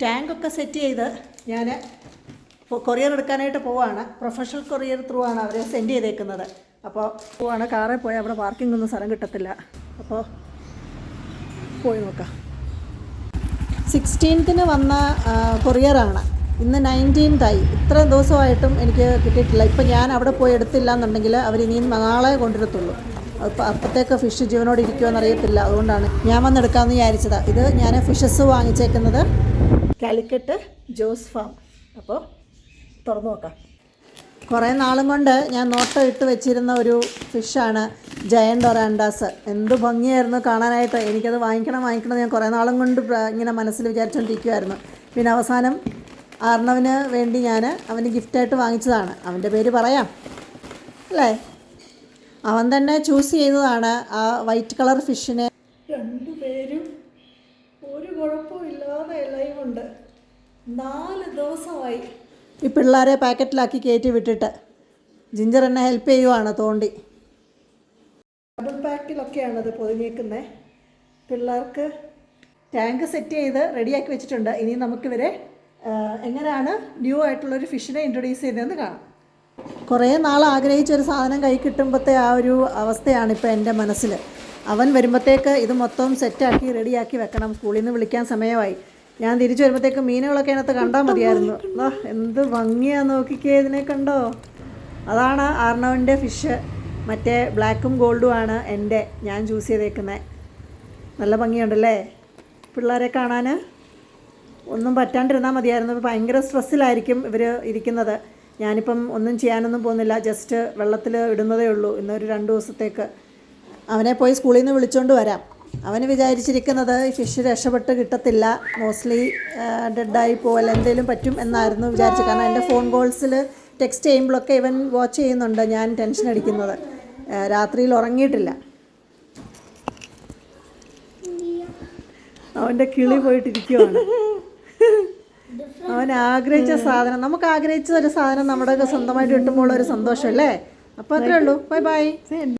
ടാങ്കൊക്കെ set ചെയ്ത് ഞാൻ courier എടുക്കാനായിട്ട് പോവാണ്. പ്രൊഫഷണൽ കൊറിയർ ത്രൂ ആണ് അവരെ സെൻഡ് ചെയ്തേക്കുന്നത്. അപ്പോൾ പോവാണ്. കാറിൽ പോയി അവിടെ പാർക്കിംഗ് ഒന്നും സ്ഥലം കിട്ടത്തില്ല. അപ്പോൾ പോയി നോക്കാം. 16th വന്ന കൊറിയറാണ്. ഇന്ന് 19th ആയി. ഇത്രയും ദിവസമായിട്ടും എനിക്ക് കിട്ടിയിട്ടില്ല. ഇപ്പം ഞാൻ അവിടെ പോയി എടുത്തില്ല എന്നുണ്ടെങ്കിൽ അവരിനിയും നാളെ കൊണ്ടുവരത്തുള്ളൂ. അപ്പോഴത്തേക്ക് ഫിഷ് ജീവനോട് ഇരിക്കുമെന്ന് അറിയത്തില്ല. അതുകൊണ്ടാണ് ഞാൻ വന്നെടുക്കാമെന്ന് വിചാരിച്ചത്. ഇത് ഞാൻ ഫിഷസ് വാങ്ങിച്ചേക്കുന്നത് കാലിക്കറ്റ് ജോസ് ഫാം. അപ്പോൾ തുറന്നു നോക്കാം. കുറേ നാളും കൊണ്ട് ഞാൻ നോട്ടം ഇട്ട് വെച്ചിരുന്ന ഒരു ഫിഷാണ് ജയൻ്റ് ഒറാൻഡാസ്. എന്ത് ഭംഗിയായിരുന്നു കാണാനായിട്ട്. എനിക്കത് വാങ്ങിക്കണം ഞാൻ കുറേ നാളും കൊണ്ട് ഇങ്ങനെ മനസ്സിൽ വിചാരിച്ചുകൊണ്ടിരിക്കുമായിരുന്നു. പിന്നെ അവസാനം ആർണവിന് വേണ്ടി ഞാൻ അവന് ഗിഫ്റ്റായിട്ട് വാങ്ങിച്ചതാണ്. അവൻ്റെ പേര് പറയാം അല്ലേ? അവൻ തന്നെ ചൂസ് ചെയ്തതാണ് ആ വൈറ്റ് കളർ ഫിഷിനെ. രണ്ടുപേരും ഒരു കുഴപ്പമില്ലാതെ ലൈവുണ്ട്. 4 ദിവസമായി ഈ പിള്ളേരെ പാക്കറ്റിലാക്കി കയറ്റി വിട്ടിട്ട്. ജിഞ്ചർ എന്നെ ഹെൽപ്പ് ചെയ്യുവാണ് തോണ്ടി. ഡബിൾ പാക്കിലൊക്കെയാണത് പൊതിഞ്ഞേക്കുന്നത്. പിള്ളേർക്ക് ടാങ്ക് സെറ്റ് ചെയ്ത് റെഡിയാക്കി വെച്ചിട്ടുണ്ട്. ഇനി നമുക്കിവരെ എങ്ങനെയാണ് ന്യൂ ആയിട്ടുള്ളൊരു ഫിഷിനെ ഇൻട്രൊഡ്യൂസ് ചെയ്തതെന്ന് കാണാം. കുറേ നാൾ ആഗ്രഹിച്ചൊരു സാധനം കൈ കിട്ടുമ്പോഴത്തെ ആ ഒരു അവസ്ഥയാണ് ഇപ്പോൾ എൻ്റെ മനസ്സിൽ. അവൻ വരുമ്പോഴത്തേക്ക് ഇത് മൊത്തം സെറ്റാക്കി റെഡിയാക്കി വെക്കണം. സ്കൂളിൽ നിന്ന് വിളിക്കാൻ സമയമായി. ഞാൻ തിരിച്ചു വരുമ്പോഴത്തേക്ക് മീനുകളൊക്കെ അതിനകത്ത് കണ്ടാൽ മതിയായിരുന്നു. എന്ത് ഭംഗിയാന്ന് നോക്കിക്കേ, ഇതിനെ കണ്ടോ? അതാണ് ആർണവിൻ്റെ ഫിഷ്. മറ്റേ ബ്ലാക്കും ഗോൾഡും ആണ് ഞാൻ ചൂസ് ചെയ്തേക്കുന്നത്. നല്ല ഭംഗിയുണ്ടല്ലേ പിള്ളേരെ കാണാൻ. ഒന്നും പറ്റാണ്ടിരുന്നാൽ മതിയായിരുന്നു. ഭയങ്കര സ്ട്രെസ്സിലായിരിക്കും ഇവർ ഇരിക്കുന്നത്. ഞാനിപ്പം ഒന്നും ചെയ്യാനൊന്നും പോകുന്നില്ല. ജസ്റ്റ് വെള്ളത്തിൽ ഇടുന്നതേ ഉള്ളൂ ഇന്നൊരു 2 ദിവസത്തേക്ക്. അവനെ പോയി സ്കൂളിൽ നിന്ന് വിളിച്ചുകൊണ്ട് വരാം. അവന് വിചാരിച്ചിരിക്കുന്നത് ഈ ഫിഷ് രക്ഷപ്പെട്ട് കിട്ടത്തില്ല, മോസ്റ്റ്ലി ഡെഡായി പോവല്ല, എന്തെങ്കിലും പറ്റും എന്നായിരുന്നു വിചാരിച്ചത്. കാരണം എൻ്റെ ഫോൺ കോൾസിൽ ടെക്സ്റ്റ് ചെയ്യുമ്പോഴൊക്കെ ഇവൻ വാച്ച് ചെയ്യുന്നുണ്ട്. ഞാൻ ടെൻഷൻ അടിക്കുന്നത്. രാത്രിയിൽ ഉറങ്ങിയിട്ടില്ല. അവൻ്റെ കിളി പോയിട്ടിരിക്കുവാണ്. അവൻ ആഗ്രഹിച്ച സാധനം, നമുക്ക് ആഗ്രഹിച്ച ഒരു സാധനം നമ്മുടെ സ്വന്തമായിട്ട് കിട്ടുമ്പോൾ ഒരു സന്തോഷം അല്ലേ? അപ്പോൾ അത്രേ ഉള്ളൂ. Bye bye.